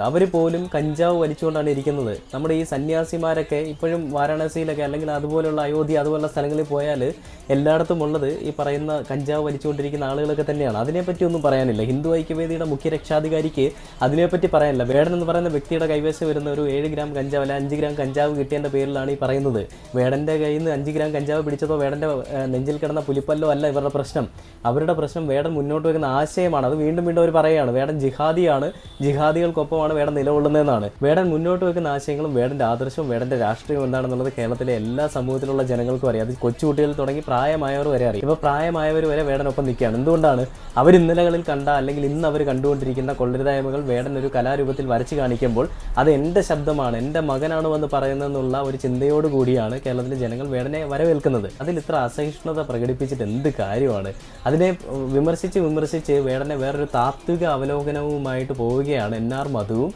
അവർ പോലും കഞ്ചാവ് വലിച്ചുകൊണ്ടാണ് ഇരിക്കുന്നത്. നമ്മുടെ ഈ സന്യാസിമാരൊക്കെ ഇപ്പോഴും വാരാണസിയിലൊക്കെ അല്ലെങ്കിൽ അതുപോലുള്ള അയോധ്യ അതുപോലുള്ള സ്ഥലങ്ങളിൽ പോയാൽ എല്ലായിടത്തും ഉള്ളത് ഈ പറയുന്ന കഞ്ചാവ് വലിച്ചുകൊണ്ടിരിക്കുന്ന ആളുകളൊക്കെ തന്നെയാണ്. അതിനെപ്പറ്റി ഒന്നും പറയാനില്ല. ഹിന്ദു ഐക്യവേദിയുടെ മുഖ്യ രക്ഷാധികാരിക്ക് അതിനെപ്പറ്റി പറയാനില്ല. വേടൻ എന്ന് പറയുന്ന വ്യക്തിയുടെ കൈവശം വരുന്ന ഒരു 7 ഗ്രാം കഞ്ചാവ് അല്ല 5 ഗ്രാം കഞ്ചാവ് കിട്ടിയതിൻ്റെ പേരിലാണ് ഈ പറയുന്നത്. വേടൻ്റെ കയ്യിൽ നിന്ന് 5 ഗ്രാം കഞ്ചാവ് പിടിച്ചതോ വേടൻ്റെ നെഞ്ചിൽ കിടന്ന പുലിപ്പല്ലോ അല്ല ഇവരുടെ പ്രശ്നം. അവരുടെ പ്രശ്നം വേടൻ മുന്നോട്ട് വെക്കുന്ന ആശയമാണ്. അത് വീണ്ടും വീണ്ടും അവർ പറയുകയാണ്, വേടൻ ജിഹാദിയാണ്, ജിഹാദികൾക്കൊപ്പമാണ് വേടൻ നിലകൊള്ളുന്നതെന്നാണ്. വേടൻ മുന്നോട്ട് വെക്കുന്ന ആശയങ്ങളും വേടൻ്റെ ആദർശവും വേടൻ്റെ രാഷ്ട്രീയം എന്താണെന്നുള്ളത് കേരളത്തിലെ എല്ലാ സമൂഹത്തിലുള്ള ജനങ്ങൾക്കും അറിയാം. അത് കൊച്ചുകുട്ടികൾ തുടങ്ങി പ്രായമായവർ വരെ അറിയാം. ഇപ്പോൾ പ്രായമായവർ വരെ വേടനൊപ്പം നിൽക്കുകയാണ്. എന്തുകൊണ്ടാണ്? അവർ ഇന്നലകളിൽ കണ്ട അല്ലെങ്കിൽ ഇന്ന് അവർ കണ്ടുകൊണ്ടിരിക്കുന്ന കൊള്ളരുതായ്മകൾ വേടൻ ഒരു കലാരൂപത്തിൽ വരച്ച് കാണിക്കുമ്പോൾ അത് എൻ്റെ ശബ്ദമാണ്, എൻ്റെ മകനാണ് വന്ന് പറയുന്നതെന്നുള്ള ഒരു ചിന്തയോട് കൂടിയാണ് കേരളത്തിലെ ജനങ്ങൾ വേടനെ വരവേൽക്കുന്നത്. അതിൽ ഇത്ര അസഹിഷ്ണുത പ്രകടിപ്പിച്ചിട്ട് എന്ത് കാര്യമാണ്? അതിനെ വിമർശിച്ച് വേടനെ വേറൊരു താത്വിക അവലോകനവുമായിട്ട് പോവുകയാണ് NR മധുവും